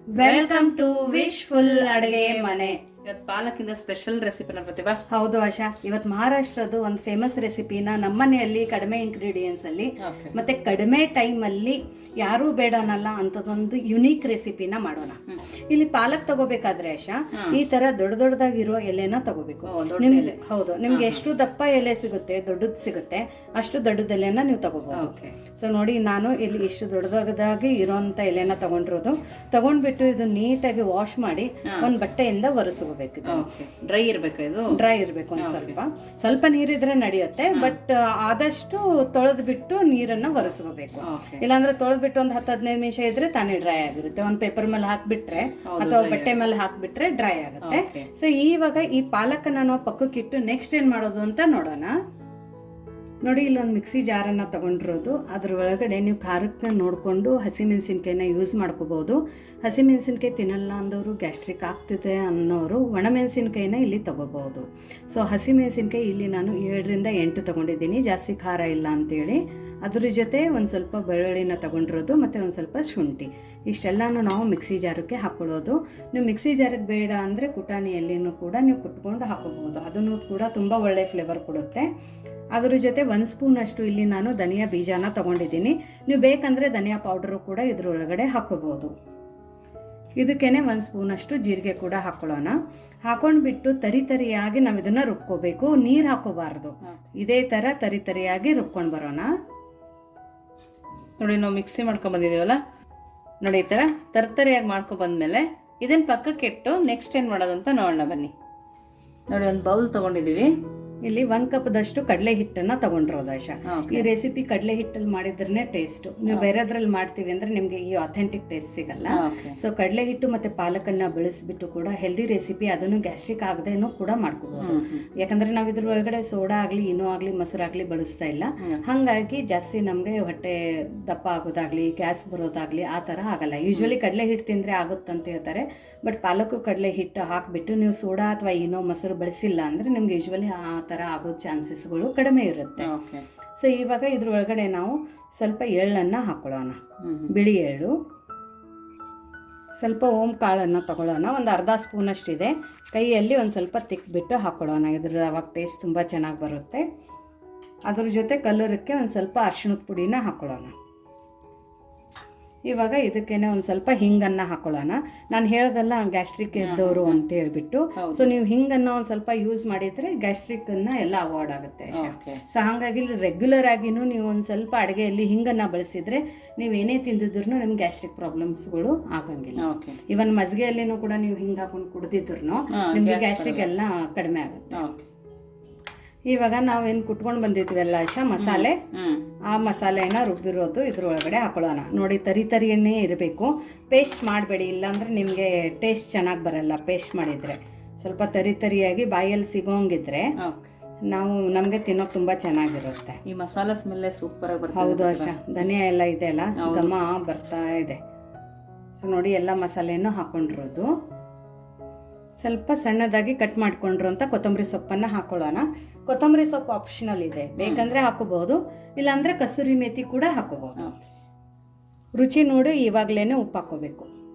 Welcome to wishful ಅಡುಗೆ ಮನೆ. ಇವತ್ತು ಪಾಲಕಿಂದ ಸ್ಪೆಷಲ್ ರೆಸಿಪಿನ ಪ್ರತಿಭಾ. ಹೌದು ಆಶಾ, ಇವತ್ತು ಮಹಾರಾಷ್ಟ್ರದ್ದು ಒಂದು ಫೇಮಸ್ ರೆಸಿಪಿನ ನಮ್ಮನೆಯಲ್ಲಿ ಕಡಿಮೆ ಇಂಗ್ರೀಡಿಯೆಂಟ್ಸ್ ಅಲ್ಲಿ ಮತ್ತೆ ಕಡಿಮೆ ಟೈಮ್ ಅಲ್ಲಿ ಯಾರೂ ಬೇಡ ಅನ್ನಲ್ಲ ಅಂತದೊಂದು ಯುನೀಕ್ ರೆಸಿಪಿನ ಮಾಡೋಣ. ಇಲ್ಲಿ ಪಾಲಕ್ ತಗೋಬೇಕಾದ್ರೆ ಆಶಾ, ಈ ತರ ದೊಡ್ಡ ದೊಡ್ಡದಾಗಿರೋ ಎಲೆನ ತಗೋಬೇಕು. ಹೌದು, ನಿಮ್ಗೆ ಎಷ್ಟು ದಪ್ಪ ಎಲೆ ಸಿಗುತ್ತೆ, ದೊಡ್ಡದು ಸಿಗುತ್ತೆ, ಅಷ್ಟು ದೊಡ್ಡದ ಎಲೆನ ನೀವು ತಗೋಬಹುದು. ಸೊ ನೋಡಿ, ನಾನು ಇಲ್ಲಿ ಇಷ್ಟು ದೊಡ್ಡದಾಗಿ ಇರೋಂಥ ಎಲೆನ ತಗೊಂಡ್ಬಿಟ್ಟು ಇದು ನೀಟಾಗಿ ವಾಶ್ ಮಾಡಿ ಒಂದು ಬಟ್ಟೆಯಿಂದ ಒರೆಸ್ಕೋಬೇಕು. ಡ್ರೈ ಇರಬೇಕು, ಇದು ಡ್ರೈ ಇರಬೇಕು. ಒಂದು ಸ್ವಲ್ಪ ನೀರಿದ್ರೆ ನಡೆಯುತ್ತೆ, ಬಟ್ ಆದಷ್ಟು ತೊಳೆದ್ಬಿಟ್ಟು ನೀರನ್ನ ಒರೆಸ್ಕೋಬೇಕು. ಇಲ್ಲಾಂದ್ರೆ ತೊಳೆದ್ಬಿಟ್ಟು ಒಂದು 10-15 ನಿಮಿಷ ಇದ್ರೆ ತಾನೇ ಡ್ರೈ ಆಗಿರುತ್ತೆ. ಒಂದು ಪೇಪರ್ ಮೇಲೆ ಹಾಕ್ಬಿಟ್ರೆ ಅಥವಾ ಬಟ್ಟೆ ಮೇಲೆ ಹಾಕ್ಬಿಟ್ರೆ ಡ್ರೈ ಆಗುತ್ತೆ. ಸೊ ಇವಾಗ ಈ ಪಾಲಕನ್ನ ನಾವು ಪಕ್ಕಕ್ಕಿಟ್ಟು ನೆಕ್ಸ್ಟ್ ಏನ್ ಮಾಡೋದು ಅಂತ ನೋಡೋಣ. ನೋಡಿ, ಇಲ್ಲೊಂದು ಮಿಕ್ಸಿ ಜಾರನ್ನ ತಗೊಂಡಿರೋದು, ಅದ್ರ ಒಳಗಡೆ ನೀವು ಖಾರಕ್ಕೆ ನೋಡಿಕೊಂಡು ಹಸಿಮೆಣಸಿನ್ಕಾಯಿನ ಯೂಸ್ ಮಾಡ್ಕೋಬಹುದು. ಹಸಿಮೆಣಸಿನ್ಕಾಯಿ ತಿನ್ನಲ್ಲ ಅಂದವರು, ಗ್ಯಾಸ್ಟ್ರಿಕ್ ಆಗ್ತಿದೆ ಅನ್ನೋರು ಒಣಮೆಣಸಿನ್ಕಾಯಿನ ಇಲ್ಲಿ ತಗೋಬಹುದು. ಸೊ ಹಸಿಮೆಣಸಿನ್ಕಾಯಿ ಇಲ್ಲಿ ನಾನು 7-8 ತಗೊಂಡಿದ್ದೀನಿ, ಜಾಸ್ತಿ ಖಾರ ಇಲ್ಲ ಅಂತೇಳಿ. ಅದ್ರ ಜೊತೆ ಒಂದು ಸ್ವಲ್ಪ ಬೆಳ್ಳುಳ್ಳಿನ ತಗೊಂಡಿರೋದು ಮತ್ತು ಒಂದು ಸ್ವಲ್ಪ ಶುಂಠಿ, ಇಷ್ಟೆಲ್ಲನೂ ನಾವು ಮಿಕ್ಸಿ ಜಾರಕ್ಕೆ ಹಾಕೊಳ್ಳೋದು. ನೀವು ಮಿಕ್ಸಿ ಜಾರಕ್ಕೆ ಬೇಡ ಅಂದರೆ ಕುಟಾಣಿಯಲ್ಲಿನೂ ಕೂಡ ನೀವು ಕುಟ್ಕೊಂಡು ಹಾಕೋಬಹುದು, ಅದನ್ನು ಕೂಡ ತುಂಬ ಒಳ್ಳೆ ಫ್ಲೇವರ್ ಕೊಡುತ್ತೆ. ಅದ್ರ ಜೊತೆ 1 ಸ್ಪೂನ್ ಅಷ್ಟು ಇಲ್ಲಿ ನಾನು ಧನಿಯಾ ಬೀಜನ ತಗೊಂಡಿದ್ದೀನಿ. ನೀವು ಬೇಕಂದರೆ ಧನಿಯಾ ಪೌಡರು ಕೂಡ ಇದ್ರೊಳಗಡೆ ಹಾಕೋಬಹುದು. ಇದಕ್ಕೇನೆ 1 ಸ್ಪೂನ್ ಅಷ್ಟು ಜೀರಿಗೆ ಕೂಡ ಹಾಕೊಳ್ಳೋಣ. ಹಾಕೊಂಡ್ಬಿಟ್ಟು ತರಿಯಾಗಿ ನಾವು ಇದನ್ನ ರುಬ್ಕೋಬೇಕು, ನೀರು ಹಾಕೋಬಾರ್ದು. ಇದೇ ಥರ ತರಿಯಾಗಿ ರುಬ್ಕೊಂಡು ಬರೋಣ. ನೋಡಿ, ನಾವು ಮಿಕ್ಸಿ ಮಾಡ್ಕೊಂಡ್ ಬಂದಿದೀವಲ್ಲ, ನೋಡಿ ಈ ಥರ ತರಿಯಾಗಿ ಮಾಡ್ಕೊ ಬಂದ್ಮೇಲೆ ಇದನ್ನ ಪಕ್ಕಕ್ಕೆ ಇಟ್ಟು ನೆಕ್ಸ್ಟ್ ಏನು ಮಾಡೋದಂತ ನೋಡೋಣ ಬನ್ನಿ. ನೋಡಿ, ಒಂದು ಬೌಲ್ ತಗೊಂಡಿದ್ದೀವಿ. ಇಲ್ಲಿ 1 ಕಪ್ದಷ್ಟು ಕಡಲೆ ಹಿಟ್ಟನ್ನ ತಗೊಂಡಿರೋದು ಆಶಾ. ಈ ರೆಸಿಪಿ ಕಡಲೆ ಹಿಟ್ಟಲ್ಲಿ ಮಾಡಿದ್ರೇ ಟೇಸ್ಟ್. ನೀವು ಬೇರೆದ್ರಲ್ಲಿ ಮಾಡ್ತೀವಿ ಅಂದ್ರೆ ನಿಮ್ಗೆ ಈ ಅಥೆಂಟಿಕ್ ಟೇಸ್ಟ್ ಸಿಗಲ್ಲ. ಸೊ ಕಡಲೆ ಹಿಟ್ಟು ಮತ್ತೆ ಪಾಲಕನ್ನ ಬೆಳೆಸ್ಬಿಟ್ಟು ಕೂಡ ಹೆಲ್ದಿ ರೆಸಿಪಿ, ಅದನ್ನು ಗ್ಯಾಸ್ಟ್ರಿಕ್ ಆಗದೇನೂ ಕೂಡ ಮಾಡ್ಕೋಬಹುದು. ಯಾಕಂದ್ರೆ ನಾವು ಇದ್ರ ಒಳಗಡೆ ಸೋಡಾ ಆಗ್ಲಿ, ಇನ್ನೂ ಆಗ್ಲಿ, ಮೊಸರಾಗ್ಲಿ ಬಳಸ್ತಾ ಇಲ್ಲ. ಹಾಗಾಗಿ ಜಾಸ್ತಿ ನಮ್ಗೆ ಹೊಟ್ಟೆ ದಪ್ಪ ಆಗೋದಾಗ್ಲಿ, ಗ್ಯಾಸ್ ಬರೋದಾಗ್ಲಿ ಆ ತರ ಆಗಲ್ಲ. ಯೂಶ್ವಲಿ ಕಡಲೆ ಹಿಟ್ಟು ತಿಂದ್ರೆ ಆಗುತ್ತಂತ ಹೇಳ್ತಾರೆ, ಬಟ್ ಪಾಲಕು ಕಡಲೆ ಹಿಟ್ಟು ಹಾಕ್ಬಿಟ್ಟು ನೀವು ಸೋಡಾ ಅಥವಾ ಏನೋ ಮೊಸರು ಬಳಸಿಲ್ಲ ಅಂದ್ರೆ ನಿಮ್ಗೆ ಯೂಶ್ವಲಿ ಆ ಥರ ಆಗೋ ಚಾನ್ಸಸ್ಗಳು ಕಡಿಮೆ ಇರುತ್ತೆ. ಸೊ ಇವಾಗ ಇದ್ರ ಒಳಗಡೆ ನಾವು ಸ್ವಲ್ಪ ಎಳ್ಳನ್ನು ಹಾಕೊಳ್ಳೋಣ, ಬಿಳಿ ಎಳ್ಳು. ಸ್ವಲ್ಪ ಓಂ ಕಾಳನ್ನು ತಗೊಳ್ಳೋಣ, ಒಂದು ಅರ್ಧ ಸ್ಪೂನ್ ಅಷ್ಟಿದೆ. ಕೈಯಲ್ಲಿ ಒಂದು ಸ್ವಲ್ಪ ತಿಕ್ಬಿಟ್ಟು ಹಾಕೊಳ್ಳೋಣ, ಇದ್ರ ಅವಾಗ ಟೇಸ್ಟ್ ತುಂಬ ಚೆನ್ನಾಗಿ ಬರುತ್ತೆ. ಅದ್ರ ಜೊತೆ ಕಲರಕ್ಕೆ ಒಂದು ಸ್ವಲ್ಪ ಅರಿಶಿಣದ ಪುಡಿನ ಹಾಕೊಳ್ಳೋಣ. ಇವಾಗ ಇದಕ್ಕೇನೆ ಒಂದು ಸ್ವಲ್ಪ ಹಿಂಗನ್ನು ಹಾಕೊಳ್ಳೋಣ. ನಾನು ಹೇಳ್ದಲ್ಲ ಗ್ಯಾಸ್ಟ್ರಿಕ್ ಇದ್ದವರು ಅಂತ ಹೇಳ್ಬಿಟ್ಟು, ಸೊ ನೀವು ಹಿಂಗನ್ನು ಒಂದು ಸ್ವಲ್ಪ ಯೂಸ್ ಮಾಡಿದರೆ ಗ್ಯಾಸ್ಟ್ರಿಕ್ಕನ್ನು ಎಲ್ಲ ಅವಾಯ್ಡ್ ಆಗುತ್ತೆ. ಸೊ ಹಾಗಾಗಿ ರೆಗ್ಯುಲರ್ ಆಗಿನೂ ನೀವು ಒಂದು ಸ್ವಲ್ಪ ಅಡುಗೆಯಲ್ಲಿ ಹಿಂಗನ್ನು ಬಳಸಿದರೆ ನೀವು ಏನೇ ತಿಂದಿದ್ರು ನಿಮ್ಗೆ ಗ್ಯಾಸ್ಟ್ರಿಕ್ ಪ್ರಾಬ್ಲಮ್ಸ್ಗಳು ಆಗಂಗಿಲ್ಲ. ಇವನ್ ಮಜ್ಜಿಗೆಯಲ್ಲಿನೂ ಕೂಡ ನೀವು ಹಿಂಗೆ ಹಾಕೊಂಡು ಕುಡ್ದಿದ್ರು ನಿಮಗೆ ಗ್ಯಾಸ್ಟ್ರಿಕ್ ಎಲ್ಲ ಕಡಿಮೆ ಆಗುತ್ತೆ. ಇವಾಗ ನಾವೇನು ಕುಟ್ಕೊಂಡು ಬಂದಿದ್ವಲ್ಲ ಆಶಾ ಮಸಾಲೆ, ಆ ಮಸಾಲೆನ ರುಬ್ಬಿರೋದು ಇದ್ರೊಳಗಡೆ ಹಾಕೊಳ್ಳೋಣ. ನೋಡಿ, ತರಿಯನ್ನೇ ಇರಬೇಕು, ಪೇಸ್ಟ್ ಮಾಡಬೇಡಿ, ಇಲ್ಲಾಂದರೆ ನಿಮಗೆ ಟೇಸ್ಟ್ ಚೆನ್ನಾಗಿ ಬರಲ್ಲ. ಪೇಸ್ಟ್ ಮಾಡಿದರೆ ಸ್ವಲ್ಪ ತರಿಯಾಗಿ ಬಾಯಲ್ಲಿ ಸಿಗೋಂಗಿದ್ರೆ ನಮಗೆ ತಿನ್ನೋಕೆ ತುಂಬ ಚೆನ್ನಾಗಿರುತ್ತೆ. ಈ ಮಸಾಲೆ ಸ್ಮೆಲ್ಲೇ ಸೂಪರ್ ಆಗಿ ಬರುತ್ತೆ. ಹೌದು ಆಶಾ, ಧನಿಯಾ ಎಲ್ಲ ಇದೆ ಅಲ್ಲ, ಘಮ ಬರ್ತಾ ಇದೆ. ಸೊ ನೋಡಿ, ಎಲ್ಲ ಮಸಾಲೆನೂ ಹಾಕೊಂಡಿರೋದು. ಸ್ವಲ್ಪ ಸಣ್ಣದಾಗಿ ಕಟ್ ಮಾಡ್ಕೊಂಡ್ರು ಅಂತ ಕೊತ್ತಂಬರಿ ಸೊಪ್ಪನ್ನು ಹಾಕೊಳ್ಳೋಣ. ಕೊತ್ತಂಬರಿ ಸೊಪ್ಪು ಆಪ್ಷನಲ್ ಇದೆ, ಬೇಕಂದ್ರೆ ಹಾಕೋಬಹುದು, ಇಲ್ಲಾಂದ್ರೆ ಕಸೂರಿ ಮೇಥಿ ಕೂಡ ಹಾಕೋಬಹುದು. ರುಚಿ ನೋಡಿ ಇವಾಗಲೇ ಉಪ್ಪು ಹಾಕೋಬೇಕು,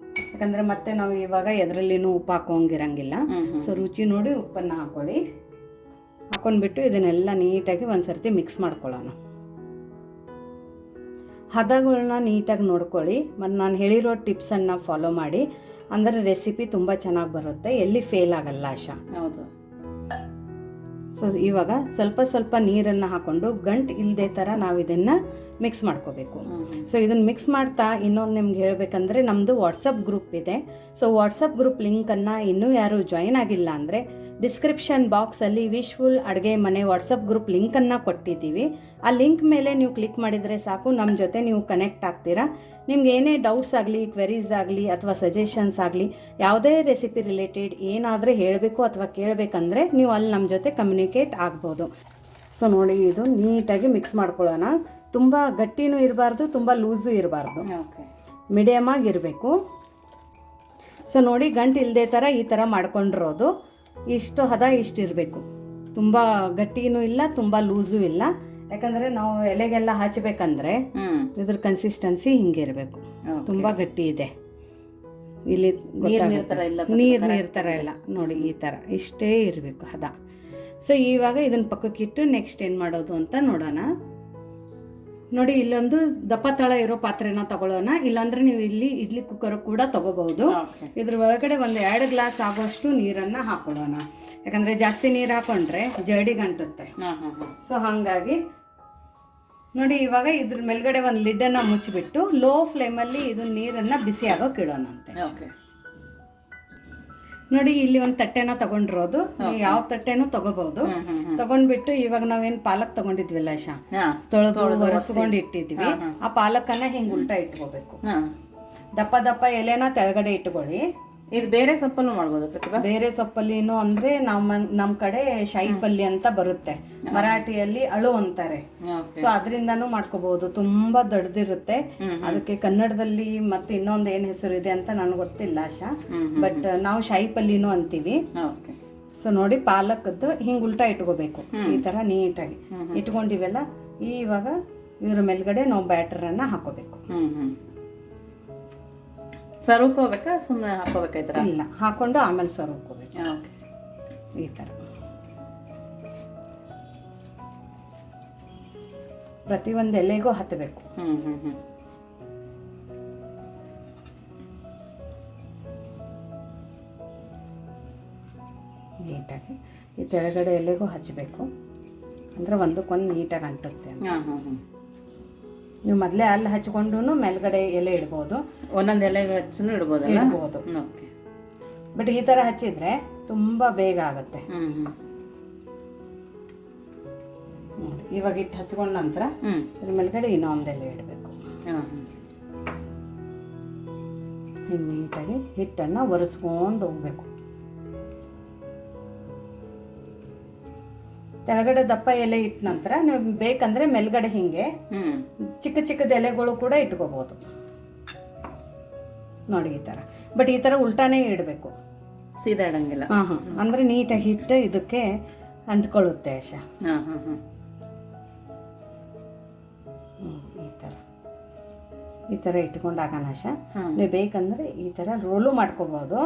ಯಾಕಂದ್ರೆ ಮತ್ತೆ ನಾವು ಇವಾಗ ಎದರಲ್ಲಿನೂ ಉಪ್ಪು ಹಾಕೋಂಗಿರಂಗಿಲ್ಲ. ಸೊ ರುಚಿ ನೋಡಿ ಉಪ್ಪನ್ನು ಹಾಕೊಳ್ಳಿ. ಹಾಕೊಂಡ್ಬಿಟ್ಟು ಇದನ್ನೆಲ್ಲ ನೀಟಾಗಿ ಒಂದ್ಸರ್ತಿ ಮಿಕ್ಸ್ ಮಾಡ್ಕೊಳ್ಳೋಣ. ಹದಗಳನ್ನ ನೀಟಾಗಿ ನೋಡ್ಕೊಳ್ಳಿ, ಮತ್ತು ನಾನು ಹೇಳಿರೋ ಟಿಪ್ಸನ್ನು ಫಾಲೋ ಮಾಡಿ, ಅಂದರೆ ರೆಸಿಪಿ ತುಂಬ ಚೆನ್ನಾಗಿ ಬರುತ್ತೆ, ಎಲ್ಲಿ ಫೇಲ್ ಆಗಲ್ಲ ಆಶಾ. ಹೌದು. ಸೊ ಇವಾಗ ಸ್ವಲ್ಪ ನೀರನ್ನು ಹಾಕ್ಕೊಂಡು ಗಂಟು ಇಲ್ಲದೆ ಥರ ನಾವು ಇದನ್ನು ಮಿಕ್ಸ್ ಮಾಡ್ಕೋಬೇಕು. ಸೊ ಇದನ್ನು ಮಿಕ್ಸ್ ಮಾಡ್ತಾ ಇನ್ನೊಂದು ನಿಮ್ಗೆ ಹೇಳಬೇಕಂದ್ರೆ, ನಮ್ಮದು ವಾಟ್ಸಪ್ ಗ್ರೂಪ್ ಇದೆ. ಸೊ ವಾಟ್ಸಪ್ ಗ್ರೂಪ್ ಲಿಂಕನ್ನು ಇನ್ನೂ ಯಾರು ಜಾಯಿನ್ ಆಗಿಲ್ಲ ಅಂದರೆ ಡಿಸ್ಕ್ರಿಪ್ಷನ್ ಬಾಕ್ಸಲ್ಲಿ ವಿಶ್ಫುಲ್ ಅಡುಗೆ ಮನೆ ವಾಟ್ಸಪ್ ಗ್ರೂಪ್ ಲಿಂಕನ್ನು ಕೊಟ್ಟಿದ್ದೀವಿ. ಆ ಲಿಂಕ್ ಮೇಲೆ ನೀವು ಕ್ಲಿಕ್ ಮಾಡಿದರೆ ಸಾಕು, ನಮ್ಮ ಜೊತೆ ನೀವು ಕನೆಕ್ಟ್ ಆಗ್ತೀರಾ. ನಿಮ್ಗೆ ಏನೇ ಡೌಟ್ಸ್ ಆಗಲಿ, ಕ್ವೆರೀಸ್ ಆಗಲಿ ಅಥವಾ ಸಜೆಷನ್ಸ್ ಆಗಲಿ, ಯಾವುದೇ ರೆಸಿಪಿ ರಿಲೇಟೆಡ್ ಏನಾದರೂ ಹೇಳಬೇಕು ಅಥವಾ ಕೇಳಬೇಕಂದ್ರೆ ನೀವು ಅಲ್ಲಿ ನಮ್ಮ ಜೊತೆ ಕಮ್ಯುನಿಕೇಟ್ ಆಗ್ಬೋದು. ಸೊ ನೋಡಿ, ಇದು ನೀಟಾಗಿ ಮಿಕ್ಸ್ ಮಾಡ್ಕೊಳ್ಳೋಣ. ತುಂಬ ಗಟ್ಟಿನೂ ಇರಬಾರ್ದು, ತುಂಬ ಲೂಸು ಇರಬಾರ್ದು, ಮೀಡಿಯಮ್ ಆಗಿರಬೇಕು. ಸೊ ನೋಡಿ, ಗಂಟು ಇಲ್ಲದೆ ಥರ ಈ ಥರ ಮಾಡ್ಕೊಂಡಿರೋದು ಇಷ್ಟು ಹದ ಇಷ್ಟಿರಬೇಕು. ತುಂಬ ಗಟ್ಟಿನೂ ಇಲ್ಲ, ತುಂಬ ಲೂಸು ಇಲ್ಲ. ಯಾಕಂದರೆ ನಾವು ಎಲೆಗೆಲ್ಲ ಹಚ್ಚಬೇಕಂದ್ರೆ ಇದ್ರ ಕನ್ಸಿಸ್ಟೆನ್ಸಿ ಹಿಂಗೆ ಇರಬೇಕು. ತುಂಬ ಗಟ್ಟಿ ಇದೆ. ಇಲ್ಲಿ ನೀರ್ ತರ ಇಲ್ಲ, ನೀರ್ ಥರ ಇಲ್ಲ ನೋಡಿ, ಈ ಥರ ಇಷ್ಟೇ ಇರಬೇಕು ಹದ. ಸೊ ಇವಾಗ ಇದನ್ನ ಪಕ್ಕಕ್ಕಿಟ್ಟು ನೆಕ್ಸ್ಟ್ ಏನು ಮಾಡೋದು ಅಂತ ನೋಡೋಣ. ನೋಡಿ ಇಲ್ಲೊಂದು ದಪ್ಪ ತಳ ಇರೋ ಪಾತ್ರೆನ ತಗೊಳ್ಳೋಣ, ಇಲ್ಲಾಂದ್ರೆ ನೀವು ಇಲ್ಲಿ ಇಡ್ಲಿ ಕುಕ್ಕರ್ ಕೂಡ ತಗೋಬಹುದು. ಇದ್ರ ಒಳಗಡೆ ಒಂದು 2 ಗ್ಲಾಸ್ ಆಗೋಷ್ಟು ನೀರನ್ನು ಹಾಕೊಳ್ಳೋಣ, ಯಾಕಂದರೆ ಜಾಸ್ತಿ ನೀರು ಹಾಕೊಂಡ್ರೆ ಜಡಿಗೆ ಅಂಟುತ್ತೆ. ಸೊ ಹಾಗಾಗಿ ನೋಡಿ ಇವಾಗ ಇದ್ರ ಮೇಲ್ಗಡೆ ಒಂದು ಲಿಡ್ಡನ್ನು ಮುಚ್ಚಿಬಿಟ್ಟು ಲೋ ಫ್ಲೇಮಲ್ಲಿ ಇದು ನೀರನ್ನು ಬಿಸಿ ಆಗೋಕೆ ಇಡೋಣ ಅಂತೆ. ನೋಡಿ ಇಲ್ಲಿ ಒಂದು ತಟ್ಟೆನ ತಗೊಂಡಿರೋದು, ನೀವು ಯಾವ ತಟ್ಟೆನೂ ತಗೋಬಹುದು. ತಗೊಂಡ್ಬಿಟ್ಟು ಇವಾಗ ನಾವೇನು ಪಾಲಕ್ ತಗೊಂಡಿದ್ವಿಲ್ಲ ತೊಳೆದು ಒರೆಸ್ಕೊಂಡು ಇಟ್ಟಿದ್ವಿ, ಆ ಪಾಲಕನ್ನ ಹಿಂಗ್ ಉಲ್ಟಾ ಇಟ್ಕೋಬೇಕು. ದಪ್ಪ ದಪ್ಪ ಎಲೆನ ತೆಳಗಡೆ ಇಟ್ಕೊಳ್ಳಿ. ಇದು ಬೇರೆ ಸೊಪ್ಪಲ್ಲೂ ಮಾಡ್ಬೋದು ಪ್ರತಿಭಾ? ಬೇರೆ ಸೊಪ್ಪಲ್ಲಿನೂ ಅಂದ್ರೆ ನಮ್ಮ ಕಡೆ ಶಾಯಿ ಪಲ್ಯ ಅಂತ ಬರುತ್ತೆ, ಮರಾಠಿಯಲ್ಲಿ ಅಳು ಅಂತಾರೆ. ಸೊ ಅದರಿಂದಾನು ಮಾಡ್ಕೋಬಹುದು, ತುಂಬಾ ದೊಡ್ಡದಿರುತ್ತೆ. ಅದಕ್ಕೆ ಕನ್ನಡದಲ್ಲಿ ಮತ್ತೆ ಇನ್ನೊಂದು ಏನ್ ಹೆಸರು ಇದೆ ಅಂತ ನನಗೆ ಗೊತ್ತಿಲ್ಲ ಬಟ್ ನಾವು ಶಾಯಿ ಪಲ್ಯನೂ ಅಂತೀವಿ. ಸೊ ನೋಡಿ ಪಾಲಕದ್ದು ಹಿಂಗ್ ಉಲ್ಟಾ ಇಟ್ಕೋಬೇಕು, ಈ ತರ ನೀಟಾಗಿ ಇಟ್ಕೊಂಡಿವೆಲ್ಲ. ಇವಾಗ ಇದ್ರ ಮೇಲ್ಗಡೆ ನಾವು ಬ್ಯಾಟರ್ ಅನ್ನ ಹಾಕೋಬೇಕು. ಸರ್ವ್ಕೋಬೇಕಾ ಸುಮ್ಮನೆ ಹಾಕೋಬೇಕಾಯ್ತರ? ಇಲ್ಲ, ಹಾಕೊಂಡು ಆಮೇಲೆ ಸರ್ವ್ಕೋಬೇಕು. ಈ ಥರ ಪ್ರತಿಯೊಂದು ಎಲೆಗೂ ಹತ್ತಬೇಕು. ನೀಟಾಗಿ ಈ ತೆಳಗಡೆ ಎಲೆಗೂ ಹಚ್ಚಬೇಕು, ಅಂದ್ರೆ ಒಂದಕ್ಕೊಂದು ನೀಟಾಗಿ ಅಂಟುತ್ತೆ. ನೀವು ಮೊದಲೇ ಅಲ್ಲಿ ಹಚ್ಕೊಂಡು ಮೇಲ್ಗಡೆ ಎಲೆ ಇಡ್ಬೋದು, ಒಂದೊಂದು ಎಲೆ ಹಚ್ಚೂ ಇಡ್ಬೋದು. ಬಟ್ ಈ ಥರ ಹಚ್ಚಿದ್ರೆ ತುಂಬ ಬೇಗ ಆಗುತ್ತೆ. ಇವಾಗ ಇಟ್ಟು ಹಚ್ಕೊಂಡ ನಂತರ ಅದ್ರ ಮೇಲ್ಗಡೆ ಇನ್ನೊಂದು ಎಲೆ ಇಡಬೇಕು. ಹಿಂಗೆ ನೀಟಾಗಿ ಹಿಟ್ಟನ್ನು ಒರೆಸ್ಕೊಂಡು ಹೋಗ್ಬೇಕು. ಕೆಳಗಡೆ ದಪ್ಪ ಎಲೆ ಇಟ್ಟ ನಂತರ ನೀವು ಬೇಕಂದ್ರೆ ಮೇಲ್ಗಡೆ ಹಿಂಗೆ ಚಿಕ್ಕ ಚಿಕ್ಕದ ಎಲೆಗಳು ಕೂಡ ಇಟ್ಕೋಬಹುದು ನೋಡಿ, ಈ ತರ. ಬಟ್ ಈ ತರ ಉಲ್ಟಾನೇ ಇಡಬೇಕು, ಸೀದಾ ಇಡಂಗಿಲ್ಲ. ಅಂದ್ರೆ ನೀಟಾಗಿ ಹಿಟ್ಟು ಇದಕ್ಕೆ ಅಂಟ್ಕೊಳ್ಳುತ್ತೆ ಈ ತರ ಇಟ್ಕೊಂಡಾಗ ನೀವು ಬೇಕಂದ್ರೆ ಈ ತರ ರೋಲು ಮಾಡ್ಕೋಬಹುದು,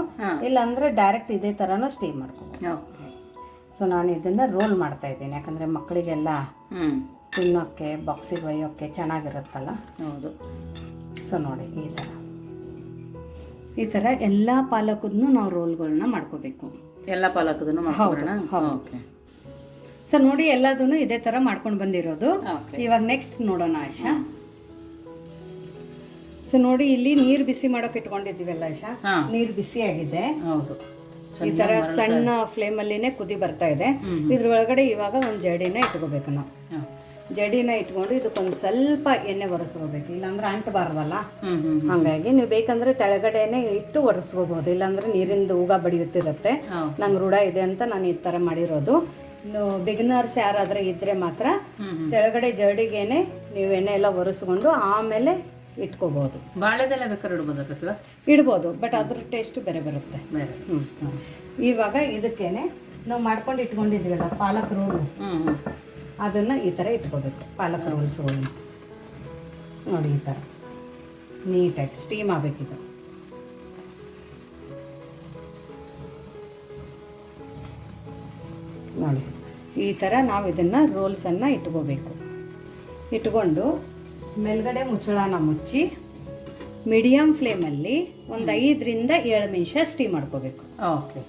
ಇಲ್ಲಾಂದ್ರೆ ಡೈರೆಕ್ಟ್ ಇದೇ ತರನು ಸ್ಟೀಮ್ ಮಾಡ್ಕೋಬಹುದು. ಸೊ ನಾನು ಇದನ್ನ ರೋಲ್ ಮಾಡ್ತಾ ಇದ್ದೀನಿ, ಯಾಕಂದ್ರೆ ಮಕ್ಕಳಿಗೆಲ್ಲ ತಿನ್ನೋಕ್ಕೆ ಬಾಕ್ಸಿಗೆ ಒಯ್ಯೋಕ್ಕೆ ಚೆನ್ನಾಗಿರುತ್ತಲ್ಲ. ಹೌದು. ಸೊ ನೋಡಿ ಈ ಥರ ಎಲ್ಲ ಪಾಲಕದನ್ನು ನಾವು ರೋಲ್ಗಳನ್ನ ಮಾಡ್ಕೋಬೇಕು. ಎಲ್ಲ ಪಾಲಕದನ್ನು ಹೌದು. ಸೊ ನೋಡಿ ಎಲ್ಲದನ್ನು ಇದೇ ಥರ ಮಾಡ್ಕೊಂಡು ಬಂದಿರೋದು. ಇವಾಗ ನೆಕ್ಸ್ಟ್ ನೋಡೋಣ ಆಶಾ. ಸೊ ನೋಡಿ ಇಲ್ಲಿ ನೀರು ಬಿಸಿ ಮಾಡೋಕೆ ಇಟ್ಕೊಂಡಿದ್ದೀವಲ್ಲ ಆಶಾ, ನೀರು ಬಿಸಿ ಆಗಿದೆ. ಹೌದು. ಈ ತರ ಸಣ್ಣ ಫ್ಲೇಮ್ ಅಲ್ಲಿನೇ ಕುದಿ ಬರ್ತಾ ಇದೆ. ಇದ್ರ ಒಳಗಡೆ ಇವಾಗ ಒಂದು ಜಡಿನ ಇಟ್ಕೋಬೇಕು. ನಾವು ಜಡಿನ ಇಟ್ಕೊಂಡು ಇದಕ್ಕೊಂದು ಸ್ವಲ್ಪ ಎಣ್ಣೆ ಒರೆಸ್ಕೋಬೇಕು, ಇಲ್ಲಾಂದ್ರೆ ಅಂಟಬಾರ್ದಲ್ಲ. ಹಂಗಾಗಿ ನೀವು ಬೇಕಂದ್ರೆ ತೆಳಗಡೆನೆ ಇಟ್ಟು ಒರೆಸ್ಕೋಬಹುದು, ಇಲ್ಲಾಂದ್ರೆ ನೀರಿಂದ ಹೂಗ ಬಡಿಯುತ್ತಿರುತ್ತೆ. ನಂಗೆ ರೂಢ ಇದೆ ಅಂತ ನಾನು ಈ ತರ ಮಾಡಿರೋದು. ಬಿಗಿನರ್ಸ್ ಯಾರಾದ್ರೆ ಇದ್ರೆ ಮಾತ್ರ ತೆಳಗಡೆ ಜಡಿಗೆನೆ ನೀವು ಎಣ್ಣೆ ಎಲ್ಲ ಒರೆಸ್ಕೊಂಡು ಆಮೇಲೆ ಇಟ್ಕೋಬಹುದು. ಬಾಳೆದೆಲೆ ಬೇಕಾದ್ರೆ ಇಡ್ಬೋದು ಇಡ್ಬೋದು, ಬಟ್ ಅದ್ರ ಟೇಸ್ಟ್ ಬೇರೆ ಬರುತ್ತೆ. ಇವಾಗ ಇದಕ್ಕೇನೆ ನಾವು ಮಾಡ್ಕೊಂಡು ಇಟ್ಕೊಂಡಿದ್ದೀವಲ್ಲ ಪಾಲಕ್ ರೋಲ್, ಅದನ್ನ ಈ ತರ ಇಟ್ಕೋಬೇಕು. ಪಾಲಕ್ ರೋಲ್ಸ್ ನೋಡಿ ಈ ತರ ನೀಟಾಗಿ ಸ್ಟೀಮ್ ಆಗಬೇಕಿದು. ನೋಡಿ ಈ ತರ ನಾವು ಇದನ್ನ ರೋಲ್ಸ್ ಅನ್ನ ಇಟ್ಕೋಬೇಕು. ಇಟ್ಕೊಂಡು ಮೇಲ್ಗಡೆ ಮುಚ್ಚಳನ ಮುಚ್ಚಿ ಮೀಡಿಯಂ ಫ್ಲೇಮಲ್ಲಿ ಒಂದು 5ರಿಂದ 7 ನಿಮಿಷ ಸ್ಟೀಮ್ ಮಾಡ್ಕೋಬೇಕು. ಓಕೆ.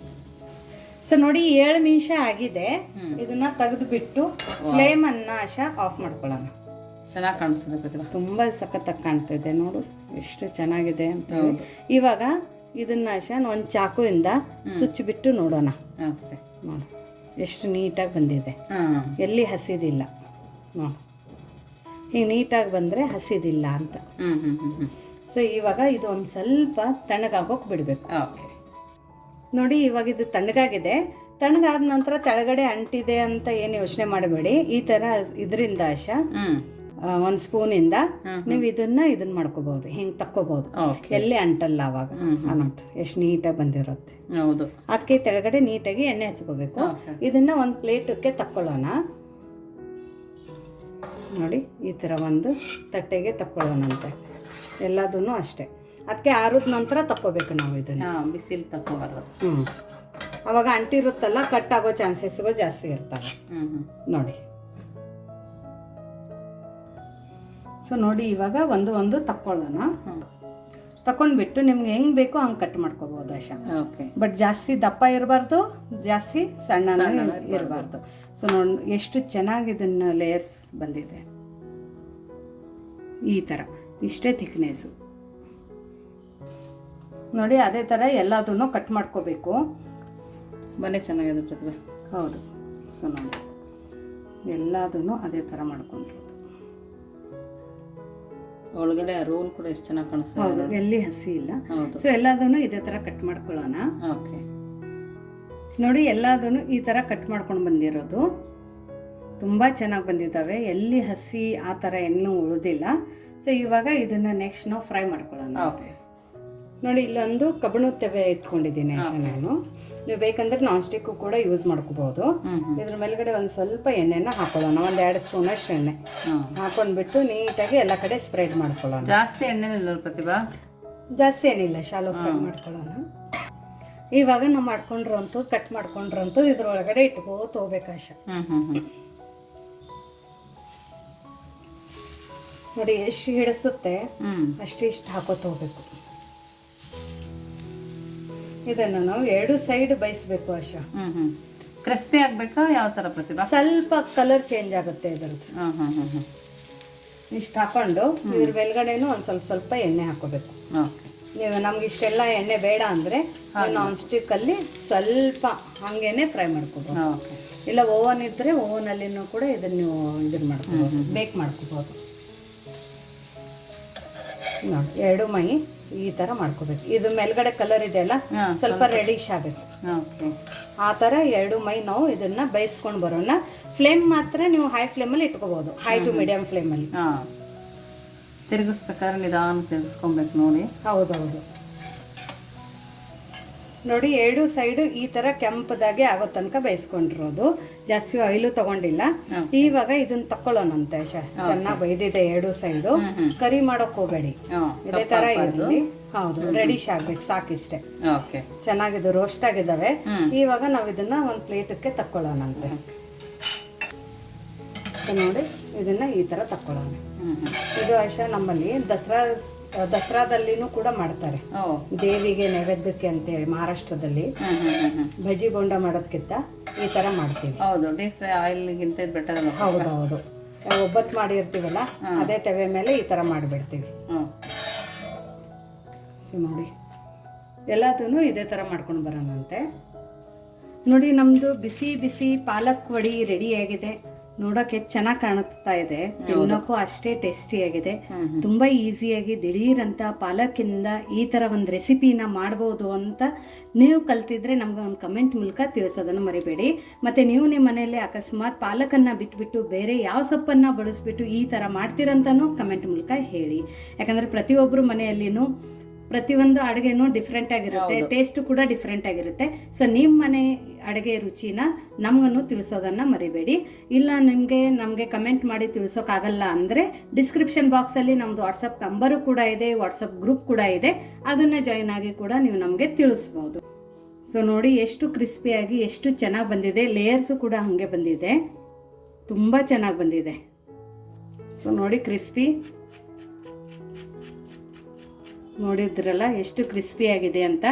ಸೊ ನೋಡಿ 7 ನಿಮಿಷ ಆಗಿದೆ, ಇದನ್ನ ತೆಗೆದು ಬಿಟ್ಟು ಫ್ಲೇಮ್ ಅನ್ನ ಆಫ್ ಮಾಡ್ಕೊಳ್ಳೋಣ. ಚೆನ್ನಾಗಿ ಕಾಣಿಸ್ತದೆ, ತುಂಬಾ ಸಖತ್ತಾಗಿ ಕಾಣ್ತಿದೆ ನೋಡು ಎಷ್ಟು ಚೆನ್ನಾಗಿದೆ ಅಂತ. ಇವಾಗ ಇದನ್ನ ಒಂದು ಚಾಕುವಿಂದ ಚುಚ್ಚಿಬಿಟ್ಟು ನೋಡೋಣ. ನೋಡಿ ಎಷ್ಟು ನೀಟಾಗಿ ಬಂದಿದೆ, ಎಲ್ಲಿ ಹಸಿದಿಲ್ಲ. ನೋಡಿ ಹೀಗೆ ನೀಟಾಗಿ ಬಂದರೆ ಹಸಿದಿಲ್ಲ ಅಂತ. ಸೊ ಇವಾಗ ಇದು ಒಂದು ಸ್ವಲ್ಪ ತಣ್ಣಗಾಗೋಕೆ ಬಿಡಬೇಕು. ಓಕೆ. ನೋಡಿ ಇವಾಗ ಇದು ತಣ್ಣಗಾಗಿದೆ. ತಣ್ಣಗಾದ ನಂತರ ಕೆಳಗಡೆ ಅಂಟಿದೆ ಅಂತ ಏನು ಯೋಚನೆ ಮಾಡಬೇಡಿ. ಈ ಥರ ಇದರಿಂದ ಒಂದು ಸ್ಪೂನಿಂದ ನೀವು ಇದನ್ನ ಮಾಡ್ಕೋಬಹುದು, ಹಿಂಗೆ ತಕ್ಕೋಬಹುದು, ಎಲ್ಲಿ ಅಂಟಲ್ಲ. ಅವಾಗ ಅನ್ನೋಟ್ ಎಷ್ಟು ನೀಟಾಗಿ ಬಂದಿರುತ್ತೆ. ಹೌದು. ಅದಕ್ಕೆ ತೆಳಗಡೆ ನೀಟಾಗಿ ಎಣ್ಣೆ ಹಚ್ಕೋಬೇಕು. ಇದನ್ನ ಒಂದು ಪ್ಲೇಟಕ್ಕೆ ತಕ್ಕೊಳ್ಳೋಣ. ನೋಡಿ ಈ ಥರ ಒಂದು ತಟ್ಟೆಗೆ ತಕ್ಕೊಳ್ಳೋಣಂತೆ. ಎಲ್ಲದೂ ಅಷ್ಟೇ. ಅದಕ್ಕೆ ಆರಿದ ನಂತರ ತಕ್ಕೋಬೇಕು ನಾವು ಇದನ್ನು. ಬಿಸಿಲು ತಕ್ಕೋಬಾರ್ದು. ಅವಾಗ ಅಂಟಿರುತ್ತಲ್ಲ, ಕಟ್ ಆಗೋ ಚಾನ್ಸಸ್ಗಳು ಜಾಸ್ತಿ ಇರ್ತವೆ. ನೋಡಿ. ಸೊ ನೋಡಿ, ಇವಾಗ ಒಂದು ತಕ್ಕೊಳ್ಳೋಣ. ತಕೊಂಡ್ಬಿಟ್ಟು ನಿಮ್ಗೆ ಹೆಂಗ್ ಬೇಕೋ ಹಂಗೆ ಕಟ್ ಮಾಡ್ಕೋಬಹುದು ಆಶಾ. ಬಟ್ ಜಾಸ್ತಿ ದಪ್ಪ ಇರಬಾರ್ದು, ಜಾಸ್ತಿ ಸಣ್ಣ ಇರಬಾರ್ದು. ಸೊ ನೋಡಿ ಎಷ್ಟು ಚೆನ್ನಾಗಿ ಇದನ್ನ ಲೇಯರ್ಸ್ ಬಂದಿದೆ. ಈ ಥರ ಇಷ್ಟೇ ಥಿಕ್ನೆಸ್ಸು ನೋಡಿ. ಅದೇ ಥರ ಎಲ್ಲದನ್ನು ಕಟ್ ಮಾಡ್ಕೋಬೇಕು. ಬನ್ನಿ, ಚೆನ್ನಾಗಿದೆ ಪ್ರತಿಭಾ. ಹೌದು. ಸೊ ನೋಡಿ, ಎಲ್ಲದನ್ನು ಅದೇ ಥರ ಮಾಡ್ಕೊಂಡ್ರು. ಒಳಗಡೆ ರೋಲ್ ಕೂಡ ಎಷ್ಟು ಚೆನ್ನಾಗಿ ಕಾಣಿಸ್ತಾ ಇದೆ. ಎಲ್ಲಿ ಹಸಿ ಇಲ್ಲ. ಸೊ ಎಲ್ಲದನ್ನು ಇದೇ ಥರ ಕಟ್ ಮಾಡ್ಕೊಳ್ಳೋಣ. ಓಕೆ. ನೋಡಿ, ಎಲ್ಲದನ್ನು ಈ ಥರ ಕಟ್ ಮಾಡ್ಕೊಂಡು ಬಂದಿರೋದು ತುಂಬ ಚೆನ್ನಾಗಿ ಬಂದಿದ್ದಾವೆ. ಎಲ್ಲಿ ಹಸಿ ಆ ಥರ ಇನ್ನೂ ಉಳಿದಿಲ್ಲ. ಸೊ ಇವಾಗ ಇದನ್ನು ನೆಕ್ಸ್ಟ್ ನಾವು ಫ್ರೈ ಮಾಡ್ಕೊಳ್ಳೋಣ. ಓಕೆ. ನೋಡಿ, ಇಲ್ಲೊಂದು ಕಬ್ಬಣದ ತವೆ ಇಟ್ಕೊಂಡಿದ್ದೀನಿ ನಾನು. ನೀವು ಬೇಕಂದ್ರೆ ನಾನ್ ಸ್ಟಿಕ್ ಕೂಡ ಯೂಸ್ ಮಾಡ್ಕೋಬಹುದು. ಇದ್ರ ಮೇಲ್ಗಡೆ ಒಂದು ಸ್ವಲ್ಪ ಎಣ್ಣೆನ ಹಾಕೊಳ್ಳೋಣ. 1-2 ಸ್ಪೂನ್ ಅಷ್ಟು ಎಣ್ಣೆ ಹಾಕೊಂಡ್ಬಿಟ್ಟು ನೀಟಾಗಿ ಎಲ್ಲ ಕಡೆ ಸ್ಪ್ರೆಡ್ ಮಾಡ್ಕೊಳ್ಳೋಣ. ಜಾಸ್ತಿ ಎಣ್ಣೆ ಇಲ್ಲ ಪ್ರತಿಭಾ? ಜಾಸ್ತಿ ಏನಿಲ್ಲ, ಶಾಲೋ ಫ್ರೈ ಮಾಡ್ಕೊಳ್ಳೋಣ. ಇವಾಗ ನಾವು ಮಾಡ್ಕೊಂಡ್ರಂತೂ ಕಟ್ ಮಾಡ್ಕೊಂಡ್ರಂತೂ ಇದ್ರೊಳಗಡೆ ಇಟ್ಕೋತ ಹೋಗ್ಬೇಕಾಶ. ನೋಡಿ, ಎಷ್ಟು ಹಿಡಿಸುತ್ತೆ ಅಷ್ಟಿಷ್ಟು ಹಾಕೋತ ಹೋಗ್ಬೇಕು. ಇದನ್ನು ನಾವು 2 ಸೈಡ್ ಬೇಯಿಸ್ಬೇಕು ಆಶಾ. ಕ್ರಿಸ್ಪಿ ಆಗ್ಬೇಕಾ? ಯಾವ ತರ ಪ್ರತಿಭಾ? ಸ್ವಲ್ಪ ಕಲರ್ ಚೇಂಜ್ ಆಗುತ್ತೆ ಇದರದ್ದು. ಇಷ್ಟು ಹಾಕೊಂಡು ಇದ್ರ ಮೇಲ್ಗಡೆನೂ ಒಂದು ಸ್ವಲ್ಪ ಎಣ್ಣೆ ಹಾಕೋಬೇಕು. ನೀವು ನಮ್ಗೆ ಇಷ್ಟೆಲ್ಲ ಎಣ್ಣೆ ಬೇಡ ಅಂದ್ರೆ ನಾನ್ ಸ್ಟಿಕ್ ಅಲ್ಲಿ ಸ್ವಲ್ಪ ಹಂಗೇನೆ ಫ್ರೈ ಮಾಡ್ಕೋಬಹುದು. ಇಲ್ಲ ಓವನ್ ಇದ್ರೆ ಓವನ್ ಅಲ್ಲಿನೂ ಕೂಡ ಇದನ್ನ ನೀವು ಇದನ್ನ ಮಾಡ್ಕೋಬಹುದು, ಬೇಕ್ ಮಾಡ್ಕೋಬಹುದು. ನೋಡಿ, 2 ಮೈ ಈ ತರ ಮಾಡ್ಕೋಬೇಕು. ಇದು ಮೇಲ್ಗಡೆ ಕಲರ್ ಇದೆ ಅಲ್ಲ, ಸ್ವಲ್ಪ ರೆಡಿಶ್ ಆಗಬೇಕು. ಆ ತರ 2 ಮೈ ನಾವು ಇದನ್ನ ಬೇಯಿಸ್ಕೊಂಡು ಬರೋಣ. ಫ್ಲೇಮ್ ಮಾತ್ರ ನೀವು ಹೈ ಫ್ಲೇಮಲ್ಲಿ ಇಟ್ಕೋಬಹುದು, ಹೈ ಟು ಮೀಡಿಯಂ ಫ್ಲೇಮಲ್ಲಿ. ತಿರುಗಿಸ್ಬೇಕಾದ್ರೆ ನಿಧಾನ ತಿರುಗಿಸ್ಕೊಬೇಕು ನೋಡಿ. ಹೌದೌದು. ನೋಡಿ, 2 ಸೈಡ್ ಈ ತರ ಕೆಂಪದಾಗೆ ಆಗೋ ತನಕ ಬೇಯಿಸ್ಕೊಂಡಿರೋದು. ಜಾಸ್ತಿ ಆಯಿಲು ತಗೊಂಡಿಲ್ಲ. ಇವಾಗ ಇದನ್ನ ತಕೊಳ್ಳೋಣಂತೆ. ಚೆನ್ನಾಗಿ ಬೈದಿದೆ 2 ಸೈಡು. ಕರಿ ಮಾಡೋಕ್ ಹೋಗಬೇಡಿ, ಇದೇ ತರ ಇರಲಿ. ಹೌದು, ರೆಡಿಶ್ ಆಗ್ಬೇಕು, ಸಾಕಿಷ್ಟೇ. ಚೆನ್ನಾಗಿದ್ದು ರೋಸ್ಟ್ ಆಗಿದ್ದಾವೆ. ಇವಾಗ ನಾವು ಇದನ್ನ ಒಂದು ಪ್ಲೇಟಕ್ಕೆ ತಕ್ಕೊಳ್ಳೋಣಂತೆ. ನೋಡಿ, ಇದನ್ನ ಈ ತರ ತಕ್ಕೊಳ್ಳೋಣ. ಇದು ಆಶಾ ನಮ್ಮಲ್ಲಿ ದಸರಾದಲ್ಲಿನೂ ಕೂಡ ಮಾಡ್ತಾರೆ, ದೇವಿಗೆ ನೈವೇದ್ಯಕ್ಕೆ ಅಂತೇಳಿ. ಮಹಾರಾಷ್ಟ್ರದಲ್ಲಿ ಬಜ್ಜಿ ಬೋಂಡ ಮಾಡೋದಕ್ಕಿಂತ ಈ ತರ ಮಾಡ್ತೀವಿ. ಹೌದು, ಡೀಪ್ ಫ್ರೈ ಆಯಿಲ್ಗಿಂತ ಬೆಟರ್. ಹೌದೌದು. ಒಬ್ಬಟ್ಟು ಮಾಡಿರ್ತೀವಲ್ಲ, ಅದೇ ತವೆ ಮೇಲೆ ಈ ತರ ಮಾಡಿಬಿಡ್ತೀವಿ. ಸೊ ನೋಡಿ, ಎಲ್ಲದೂ ಇದೇ ತರ ಮಾಡ್ಕೊಂಡು ಬರೋಣಂತೆ. ನೋಡಿ, ನಮ್ದು ಬಿಸಿ ಬಿಸಿ ಪಾಲಕ್ ವಡಿ ರೆಡಿ ಆಗಿದೆ. ನೋಡೋಕೆ ಚೆನ್ನಾಗಿ ಕಾಣಿಸ್ತಾ ಇದೆ, ತಿನ್ನೋಕ್ಕೂ ಅಷ್ಟೇ ಟೇಸ್ಟಿಯಾಗಿದೆ. ತುಂಬಾ ಈಸಿಯಾಗಿ ದಿಢೀರಂತ ಪಾಲಕ್ಕಿಂದ ಈ ತರ ಒಂದು ರೆಸಿಪಿನ ಮಾಡ್ಬೋದು ಅಂತ ನೀವು ಕಲ್ತಿದ್ರೆ ನಮ್ಗೆ ಒಂದು ಕಮೆಂಟ್ ಮೂಲಕ ತಿಳಿಸೋದನ್ನು ಮರಿಬೇಡಿ. ಮತ್ತೆ ನೀವು ನಿಮ್ಮ ಮನೆಯಲ್ಲಿ ಅಕಸ್ಮಾತ್ ಪಾಲಕನ್ನ ಬಿಟ್ಬಿಟ್ಟು ಬೇರೆ ಯಾವ ಸೊಪ್ಪನ್ನ ಬಳಸ್ಬಿಟ್ಟು ಈ ತರ ಮಾಡ್ತೀರಂತನೂ ಕಮೆಂಟ್ ಮೂಲಕ ಹೇಳಿ. ಯಾಕಂದ್ರೆ ಪ್ರತಿಯೊಬ್ಬರು ಮನೆಯಲ್ಲಿನೂ ಪ್ರತಿಯೊಂದು ಅಡುಗೆನೂ ಡಿಫ್ರೆಂಟ್ ಆಗಿರುತ್ತೆ, ಟೇಸ್ಟ್ ಕೂಡ ಡಿಫ್ರೆಂಟ್ ಆಗಿರುತ್ತೆ. ಸೊ ನಿಮ್ಮ ಮನೆ ಅಡುಗೆ ರುಚಿನ ನಮಗನ್ನು ತಿಳಿಸೋದನ್ನು ಮರಿಬೇಡಿ. ಇಲ್ಲ ನಮಗೆ ಕಮೆಂಟ್ ಮಾಡಿ ತಿಳಿಸೋಕ್ಕಾಗಲ್ಲ ಅಂದರೆ ಡಿಸ್ಕ್ರಿಪ್ಷನ್ ಬಾಕ್ಸಲ್ಲಿ ನಮ್ಮದು ವಾಟ್ಸಪ್ ನಂಬರು ಕೂಡ ಇದೆ, ವಾಟ್ಸಪ್ ಗ್ರೂಪ್ ಕೂಡ ಇದೆ. ಅದನ್ನು ಜಾಯಿನ್ ಆಗಿ ಕೂಡ ನೀವು ನಮಗೆ ತಿಳಿಸ್ಬೋದು. ಸೊ ನೋಡಿ, ಎಷ್ಟು ಕ್ರಿಸ್ಪಿಯಾಗಿ ಎಷ್ಟು ಚೆನ್ನಾಗಿ ಬಂದಿದೆ. ಲೇಯರ್ಸು ಕೂಡ ಹಾಗೆ ಬಂದಿದೆ, ತುಂಬ ಚೆನ್ನಾಗಿ ಬಂದಿದೆ. ಸೊ ನೋಡಿ, ಕ್ರಿಸ್ಪಿ ನೋಡಿದ್ರಲ್ಲ ಎಷ್ಟು ಕ್ರಿಸ್ಪಿಯಾಗಿದೆ ಅಂತ.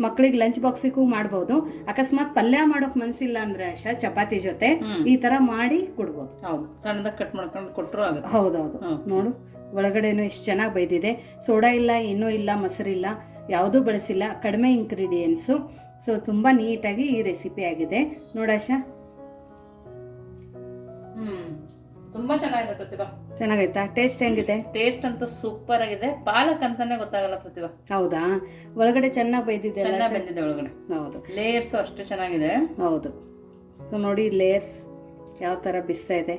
ಮಕ್ಕಳಿಗೆ ಲಂಚ್ ಬಾಕ್ಸಿಗೂ ಮಾಡ್ಬೋದು. ಅಕಸ್ಮಾತ್ ಪಲ್ಯ ಮಾಡೋಕೆ ಮನಸ್ಸಿಲ್ಲ ಅಂದರೆ ಆಶಾ, ಚಪಾತಿ ಜೊತೆ ಈ ಥರ ಮಾಡಿ ಕೊಡ್ಬೋದು. ಹೌದು, ಸಣ್ಣದಾಗಿ ಕಟ್ ಮಾಡ್ಕೊಂಡು ಕೊಟ್ಟರು ಆಗುತ್ತೆ. ಹೌದೌದು. ನೋಡು, ಒಳಗಡೆನೂ ಎಷ್ಟು ಚೆನ್ನಾಗಿ ಬೈದಿದೆ. ಸೋಡಾ ಇಲ್ಲ, ಏನೂ ಇಲ್ಲ, ಮೊಸರಿಲ್ಲ, ಯಾವುದೂ ಬಳಸಿಲ್ಲ, ಕಡಿಮೆ ಇಂಗ್ರೀಡಿಯೆಂಟ್ಸು. ಸೊ ತುಂಬ ನೀಟಾಗಿ ಈ ರೆಸಿಪಿ ಆಗಿದೆ ನೋಡಾಶಾ. ತುಂಬಾ ಚೆನ್ನಾಗಿದೆ ಪ್ರತಿಭಾ. ಚೆನ್ನಾಗೈತಾ? ಟೇಸ್ಟ್ ಹೆಂಗಿದೆ? ಟೇಸ್ಟ್ ಅಂತೂ ಸೂಪರ್ ಆಗಿದೆ. ಪಾಲಕ್ ಅಂತಾನೆ ಗೊತ್ತಾಗಲ್ಲ ಪ್ರತಿಭಾ. ಹೌದಾ? ಒಳಗಡೆ ಚೆನ್ನಾಗಿ ಬೈದಿದೆ, ಚೆನ್ನಾಗಿ ಬಂದಿದೆ ಒಳಗಡೆ. ಹೌದು, ಲೇಯರ್ಸ್ ಅಷ್ಟು ಚೆನ್ನಾಗಿದೆ. ಹೌದು. ಸೊ ನೋಡಿ, ಲೇಯರ್ಸ್ ಯಾವ ಥರ ಬಿಸ್ತಾ ಇದೆ,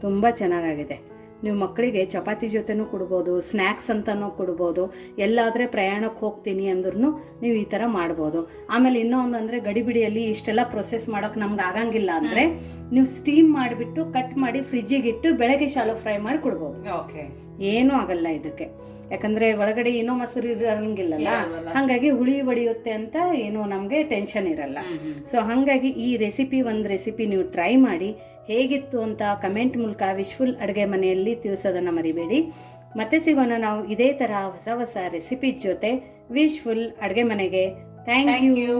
ತುಂಬ ಚೆನ್ನಾಗಾಗಿದೆ. ನೀವು ಮಕ್ಕಳಿಗೆ ಚಪಾತಿ ಜೊತೆನೂ ಕೊಡ್ಬೋದು, ಸ್ನ್ಯಾಕ್ಸ್ ಅಂತಲೂ ಕೊಡ್ಬೋದು. ಎಲ್ಲಾದರೆ ಪ್ರಯಾಣಕ್ಕೆ ಹೋಗ್ತೀನಿ ಅಂದ್ರೂ ನೀವು ಈ ಥರ ಮಾಡ್ಬೋದು. ಆಮೇಲೆ ಇನ್ನೊಂದು ಅಂದರೆ ಗಡಿಬಿಡಿಯಲ್ಲಿ ಇಷ್ಟೆಲ್ಲ ಪ್ರೊಸೆಸ್ ಮಾಡೋಕೆ ನಮ್ಗೆ ಆಗಂಗಿಲ್ಲ ಅಂದರೆ ನೀವು ಸ್ಟೀಮ್ ಮಾಡಿಬಿಟ್ಟು ಕಟ್ ಮಾಡಿ ಫ್ರಿಜ್ಜಿಗೆ ಇಟ್ಟು ಬೆಳಗ್ಗೆ ಶಾಲೋ ಫ್ರೈ ಮಾಡಿ ಕೊಡ್ಬೋದು. ಓಕೆ, ಏನೂ ಆಗಲ್ಲ ಇದಕ್ಕೆ. ಯಾಕಂದ್ರೆ ಒಳಗಡೆ ಏನೋ ಮೊಸರು ಇರಂಗಿಲ್ಲಲ್ಲ, ಹಾಗಾಗಿ ಹುಳಿ ಹೊಡಿಯುತ್ತೆ ಅಂತ ಏನೋ ನಮಗೆ ಟೆನ್ಷನ್ ಇರಲ್ಲ. ಸೊ ಹಾಗಾಗಿ ಈ ಒಂದು ರೆಸಿಪಿ ನೀವು ಟ್ರೈ ಮಾಡಿ ಹೇಗಿತ್ತು ಅಂತ ಕಮೆಂಟ್ ಮೂಲಕ ವಿಶ್ಫುಲ್ ಅಡುಗೆ ಮನೆಯಲ್ಲಿ ತಿಳಿಸೋದನ್ನು ಮರಿಬೇಡಿ. ಮತ್ತೆ ಸಿಗೋಣ ನಾವು ಇದೇ ಥರ ಹೊಸ ಹೊಸ ರೆಸಿಪಿ ಜೊತೆ ವಿಶ್ಫುಲ್ ಅಡುಗೆ ಮನೆಗೆ. Thank you.